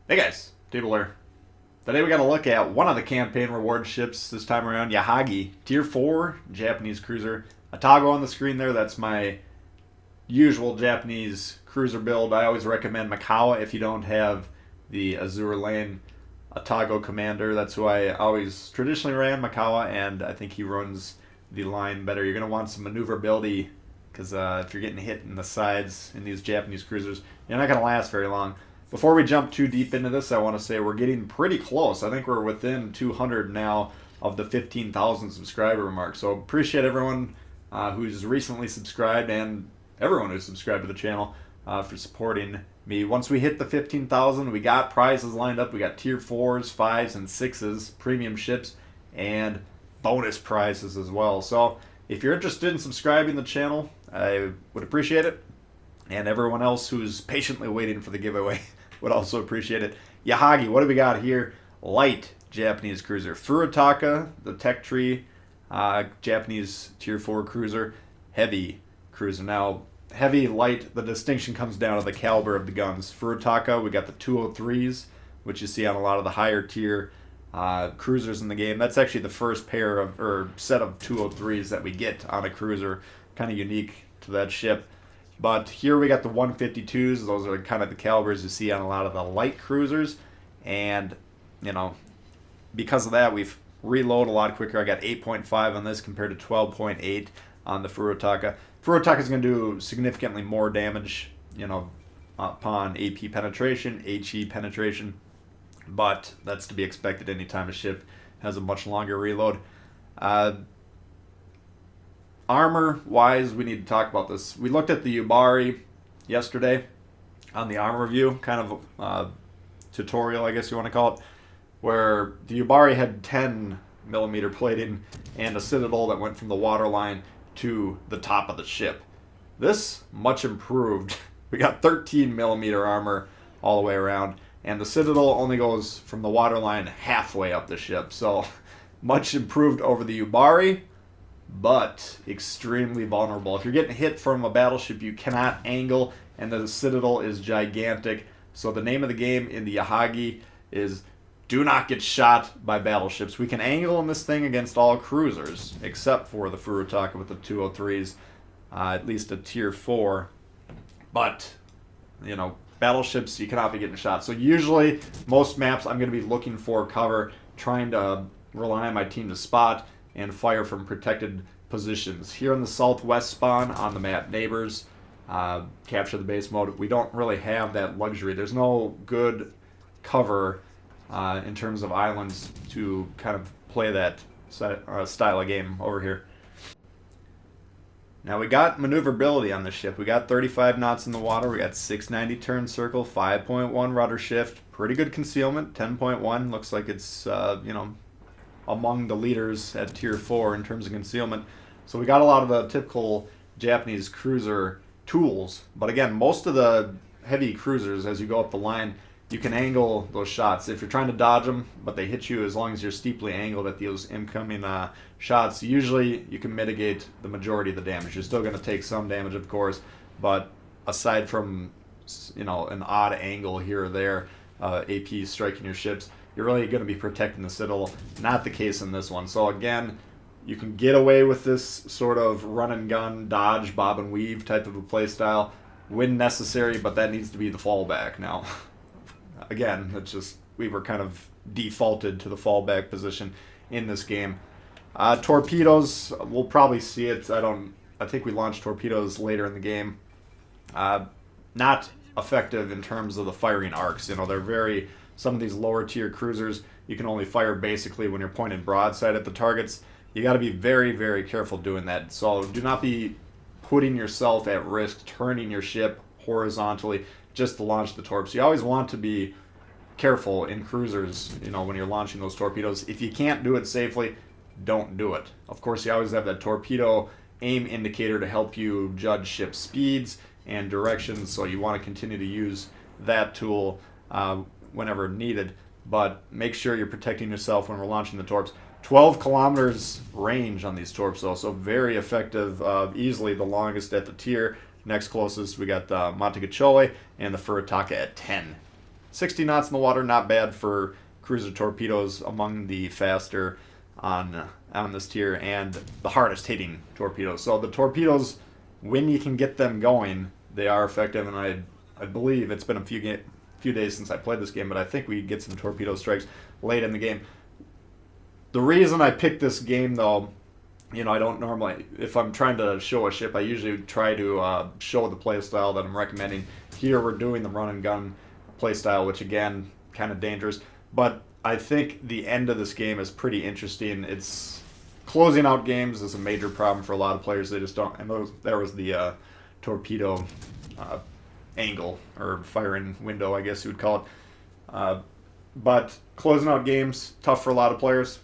Hey guys, Tabler. Today we got to look at one of the campaign reward ships this time around, Yahagi, Tier 4, Japanese Cruiser. A toggle on the screen there, that's my usual Japanese cruiser build. I always recommend Makawa if you don't have the Azure Lane Atago Commander. That's who I always traditionally ran, Makawa, and I think he runs the line better. You're going to want some maneuverability because if you're getting hit in the sides in these Japanese cruisers, you're not going to last very long. Before we jump too deep into this, I want to say we're getting pretty close. I think we're within 200 now of the 15,000 subscriber mark. So appreciate everyone who's recently subscribed and everyone who's subscribed to the channel for supporting me. Once we hit the 15,000, we got prizes lined up. We got tier 4s, 5s, and 6s, premium ships, and bonus prizes as well. So if you're interested in subscribing to the channel, I would appreciate it. And everyone else who's patiently waiting for the giveaway would also appreciate it. Yahagi, what do we got here? Light Japanese cruiser. Furutaka, the tech tree, Japanese tier 4 cruiser. Heavy cruiser. Now, heavy, light, the distinction comes down to the caliber of the guns. Furutaka, we got the 203s, which you see on a lot of the higher tier cruisers in the game. That's actually the first pair of, or set of 203s that we get on a cruiser. Kind of unique to that ship. But here we got the 152s. Those are kind of the calibers you see on a lot of the light cruisers. And, you know, because of that, we've reload a lot quicker. I got 8.5 on this compared to 12.8 on the Furutaka. Furutaka is going to do significantly more damage, you know, upon AP penetration, HE penetration. But that's to be expected anytime a ship has a much longer reload. Armor-wise, we need to talk about this. We looked at the Yubari yesterday on the armor review, kind of tutorial, I guess you want to call it, where the Yubari had 10 millimeter plating and a citadel that went from the waterline to the top of the ship. This, much improved. We got 13 millimeter armor all the way around, and the citadel only goes from the waterline halfway up the ship. So, much improved over the Yubari, but extremely vulnerable. If you're getting hit from a battleship, you cannot angle, and the citadel is gigantic. So the name of the game in the Yahagi is do not get shot by battleships. We can angle in this thing against all cruisers, except for the Furutaka with the 203s, at least a tier 4. But, you know, battleships, you cannot be getting shot. So usually, most maps, I'm going to be looking for cover, trying to rely on my team to spot and fire from protected positions. Here in the southwest spawn on the map Neighbors, capture the base mode, we don't really have that luxury. There's no good cover in terms of islands to kind of play that style of game over here. Now we got maneuverability on the ship. We got 35 knots in the water. We got 690 turn circle, 5.1 rudder shift, pretty good concealment, 10.1. Looks like it's you know, among the leaders at tier 4 in terms of concealment. So we got a lot of the typical Japanese cruiser tools. But again, most of the heavy cruisers, as you go up the line, you can angle those shots. If you're trying to dodge them, but they hit you, as long as you're steeply angled at those incoming shots, usually you can mitigate the majority of the damage. You're still going to take some damage, of course, but aside from, you know, an odd angle here or there, AP striking your ships, you're really going to be protecting the citadel. Not the case in this one. So again, you can get away with this sort of run and gun, dodge, bob and weave type of a playstyle when necessary, but that needs to be the fallback. Now, again, it's just we were kind of defaulted to the fallback position in this game. Torpedoes, we'll probably see it. I think we launched torpedoes later in the game. Not effective in terms of the firing arcs. You know, they're very... Some of these lower tier cruisers, you can only fire basically when you're pointed broadside at the targets. You got to be very, very careful doing that. So do not be putting yourself at risk, turning your ship horizontally just to launch the torps. You always want to be careful in cruisers, you know, when you're launching those torpedoes. If you can't do it safely, don't do it. Of course, you always have that torpedo aim indicator to help you judge ship speeds and directions, so you want to continue to use that tool whenever needed, but make sure you're protecting yourself when we're launching the torps. 12 kilometers range on these torps, though, so very effective, easily the longest at the tier. Next closest, we got the Montecachole and the Furutaka at 10. 60 knots in the water, not bad for cruiser torpedoes, among the faster on this tier and the hardest hitting torpedoes. So the torpedoes, when you can get them going, they are effective, and I believe it's been a few days since I played this game, but I think we get some torpedo strikes late in the game. The reason I picked this game, though, I don't normally, if I'm trying to show a ship, I usually try to show the playstyle that I'm recommending. Here we're doing the run and gun playstyle, which again, kind of dangerous, but I think the end of this game is pretty interesting. It's closing out games is a major problem for a lot of players. They just don't, and there was the torpedo angle, or firing window, I guess you would call it. But closing out games, tough for a lot of players.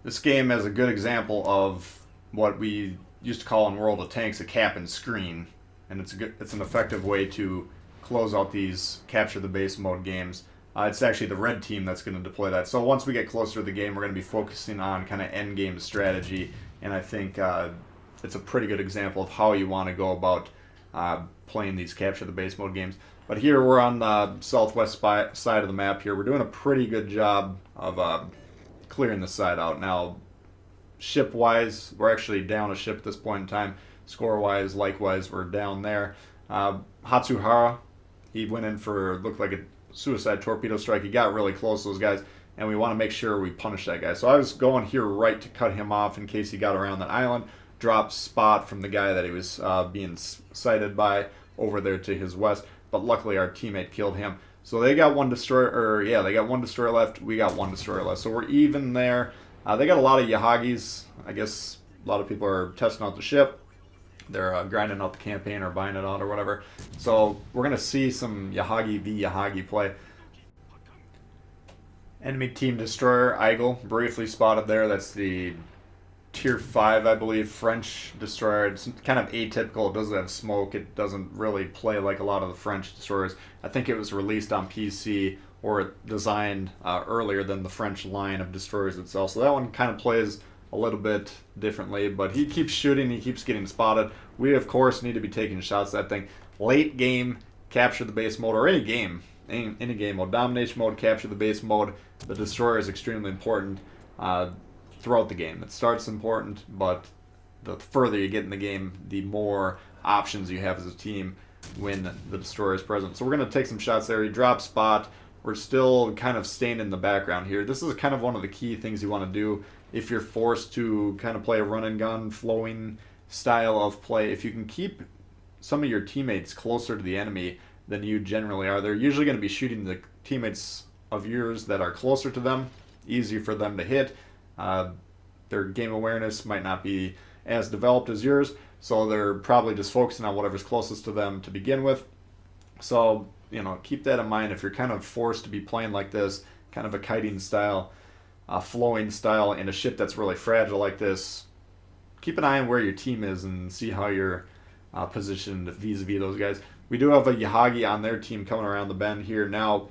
This game is a good example of what we used to call in World of Tanks a cap and screen, and it's an effective way to close out these capture the base mode games. It's actually the red team that's going to deploy that. So once we get closer to the game, we're going to be focusing on kind of end game strategy, and I think it's a pretty good example of how you want to go about playing these capture the base mode games. But here we're on the southwest side of the map here. We're doing a pretty good job of clearing this side out. Now, ship-wise, we're actually down a ship at this point in time. Score-wise, likewise, we're down there. Hatsuhara, he went in for, looked like a suicide torpedo strike. He got really close to those guys, and we want to make sure we punish that guy. So I was going here right to cut him off in case he got around that island. Drop spot from the guy that he was being sighted by over there to his west, but luckily our teammate killed him. So they got one destroyer, they got one destroyer left. We got one destroyer left. So we're even there. They got a lot of Yahagis. I guess a lot of people are testing out the ship. They're grinding out the campaign or buying it out or whatever. So we're going to see some Yahagi v Yahagi play. Enemy team destroyer, Eagle, briefly spotted there. That's the Tier 5, I believe, French destroyer. It's kind of atypical. It doesn't have smoke. It doesn't really play like a lot of the French destroyers. I think it was released on PC or designed earlier than the French line of destroyers itself. So that one kind of plays a little bit differently, but he keeps shooting. He keeps getting spotted. We, of course, need to be taking shots at that thing. Late game, capture the base mode, or any game mode, domination mode, capture the base mode. The destroyer is extremely important throughout the game. It starts important, but the further you get in the game, the more options you have as a team when the destroyer is present. So we're going to take some shots there. He drops spot. We're still kind of staying in the background here. This is kind of one of the key things you want to do if you're forced to kind of play a run and gun, flowing style of play. If you can keep some of your teammates closer to the enemy than you generally are, they're usually going to be shooting the teammates of yours that are closer to them, easier for them to hit. Their game awareness might not be as developed as yours, so they're probably just focusing on whatever's closest to them to begin with. So, keep that in mind if you're kind of forced to be playing like this, kind of a kiting style, flowing style in a ship that's really fragile like this. Keep an eye on where your team is and see how you're positioned vis-a-vis those guys. We do have a Yahagi on their team coming around the bend here. Now,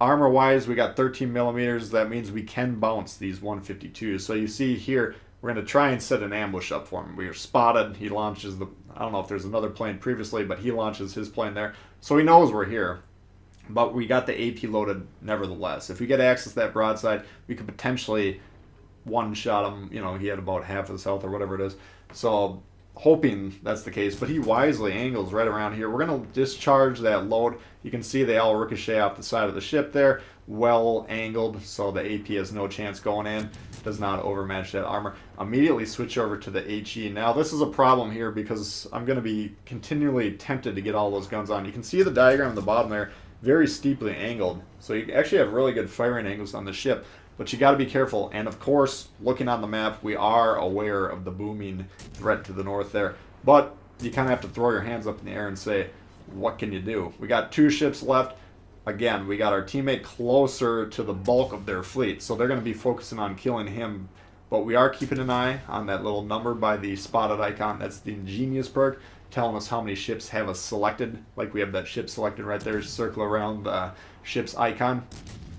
armor-wise, we got 13 millimeters. That means we can bounce these 152s. So you see here, we're going to try and set an ambush up for him. We are spotted. He launches I don't know if there's another plane previously, but he launches his plane there. So he knows we're here. But we got the AP loaded nevertheless. If we get access to that broadside, we could potentially one-shot him. He had about half of his health or whatever it is. So hoping that's the case, but he wisely angles right around here. We're going to discharge that load. You can see they all ricochet off the side of the ship there, well angled, so the AP has no chance going in. Does not overmatch that armor. Immediately switch over to the HE. Now this is a problem here because I'm going to be continually tempted to get all those guns on. You can see the diagram at the bottom there, very steeply angled, so you actually have really good firing angles on the ship. But you got to be careful, and of course, looking on the map, we are aware of the booming threat to the north there. But you kind of have to throw your hands up in the air and say, what can you do? We got 2 ships left. Again, we got our teammate closer to the bulk of their fleet, so they're going to be focusing on killing him. But we are keeping an eye on that little number by the spotted icon. That's the Ingenious perk, telling us how many ships have us selected. Like we have that ship selected right there, circle around the ship's icon.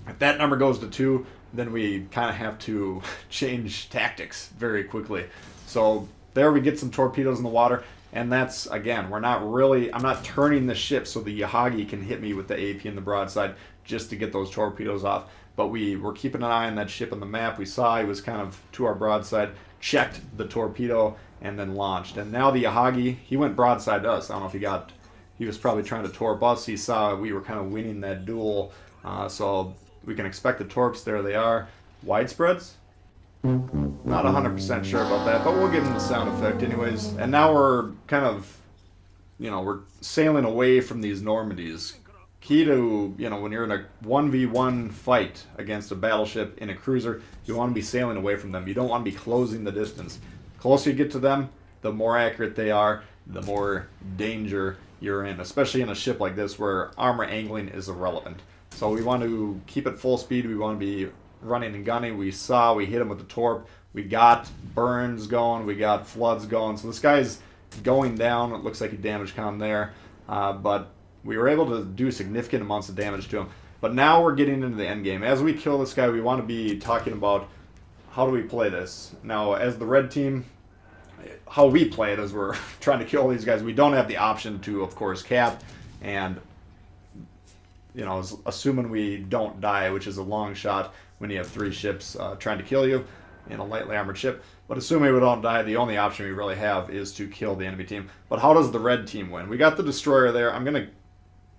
If that number goes to 2, then we kind of have to change tactics very quickly. So there we get some torpedoes in the water, And that's, again, I'm not turning the ship so the Yahagi can hit me with the AP and the broadside just to get those torpedoes off. But we were keeping an eye on that ship on the map. We saw he was kind of to our broadside, checked the torpedo, and then launched. And now the Yahagi, he went broadside to us. I don't know if he was probably trying to torp us. He saw we were kind of winning that duel. So we can expect the torps. There they are. Widespreads? Not 100% sure about that, but we'll give them the sound effect anyways. And now we're kind of, we're sailing away from these Normandies. Key to, when you're in a 1v1 fight against a battleship in a cruiser, you want to be sailing away from them. You don't want to be closing the distance. The closer you get to them, the more accurate they are, the more danger you're in, especially in a ship like this where armor angling is irrelevant. So we want to keep it full speed. We want to be running and gunning. We hit him with the torp. We got burns going. We got floods going. So this guy's going down. It looks like he damage con there. But we were able to do significant amounts of damage to him. But now we're getting into the end game. As we kill this guy, we want to be talking about how do we play this. Now, as the red team, how we play it as we're trying to kill these guys, we don't have the option to, of course, cap. And, assuming we don't die, which is a long shot when you have 3 ships trying to kill you in a lightly armored ship. But assuming we don't die, the only option we really have is to kill the enemy team. But how does the red team win? We got the destroyer there. I'm going to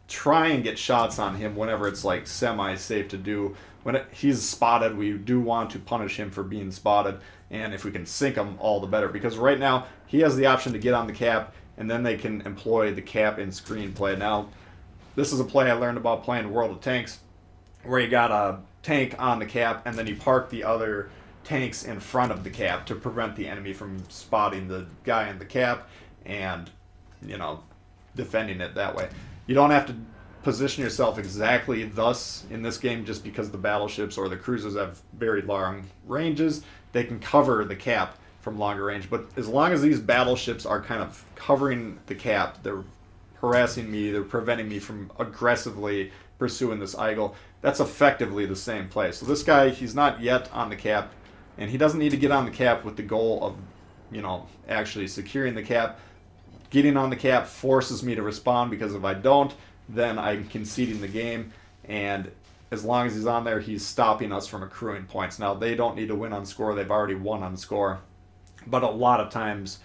try and get shots on him whenever it's like semi-safe to do. When he's spotted, we do want to punish him for being spotted. And if we can sink him, all the better. Because right now, he has the option to get on the cap, and then they can employ the cap in screen play. Now, this is a play I learned about playing World of Tanks, where you got a tank on the cap, and then you park the other tanks in front of the cap to prevent the enemy from spotting the guy in the cap and, defending it that way. You don't have to position yourself exactly thus in this game just because the battleships or the cruisers have very long ranges. They can cover the cap from longer range. But as long as these battleships are kind of covering the cap, they're harassing me, they're preventing me from aggressively pursuing this eagle, that's effectively the same play. So this guy, he's not yet on the cap, and he doesn't need to get on the cap with the goal of, actually securing the cap. Getting on the cap forces me to respond, because if I don't, then I'm conceding the game, and as long as he's on there, he's stopping us from accruing points. Now, they don't need to win on score. They've already won on score. But a lot of times,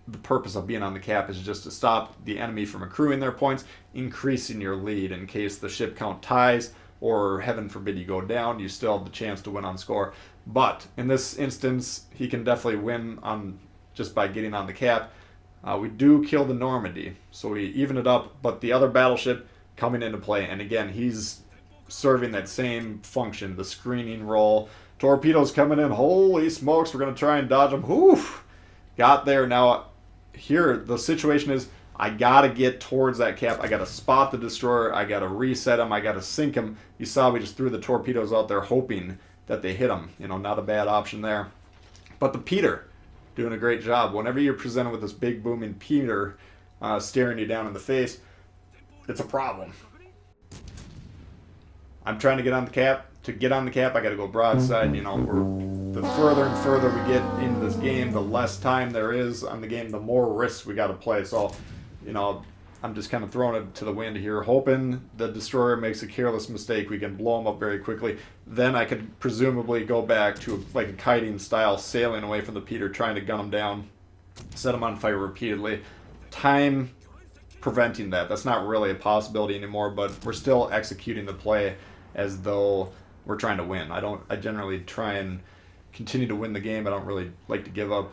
the purpose of being on the cap is just to stop the enemy from accruing their points, increasing your lead in case the ship count ties, or heaven forbid you go down, you still have the chance to win on score. But in this instance, he can definitely win on just by getting on the cap. We do kill the Normandy, so we even it up, but the other battleship coming into play, and again, he's serving that same function, the screening role. Torpedoes coming in, holy smokes, we're going to try and dodge them. Oof! Got there. Now, here, the situation is, I got to get towards that cap. I got to spot the destroyer. I got to reset him. I got to sink him. You saw we just threw the torpedoes out there hoping that they hit him. Not a bad option there. But the Peter, doing a great job. Whenever you're presented with this big booming Peter staring you down in the face, it's a problem. I'm trying to get on the cap. To get on the cap, I got to go broadside. The further and further we get into this game, the less time there is on the game, the more risks we got to play. So, I'm just kind of throwing it to the wind here, hoping the destroyer makes a careless mistake. We can blow him up very quickly. Then I could presumably go back to like a kiting style, sailing away from the Peter, trying to gun him down, set him on fire repeatedly. Time preventing that. That's not really a possibility anymore, but we're still executing the play as though we're trying to win. I generally try and continue to win the game. I don't really like to give up,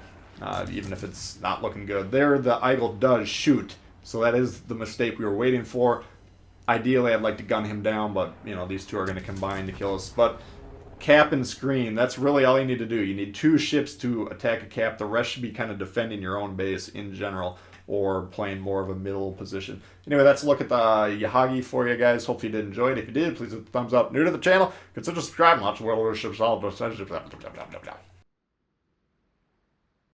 even if it's not looking good. There, the eagle does shoot, so that is the mistake we were waiting for. Ideally, I'd like to gun him down, but, these two are going to combine to kill us. But cap and screen, that's really all you need to do. You need 2 ships to attack a cap. The rest should be kind of defending your own base in general, or playing more of a middle position. Anyway, that's a look at the Yahagi for you guys. Hope you did enjoy it. If you did, please hit the thumbs up. New to the channel, consider subscribing. Lots of World of Warships.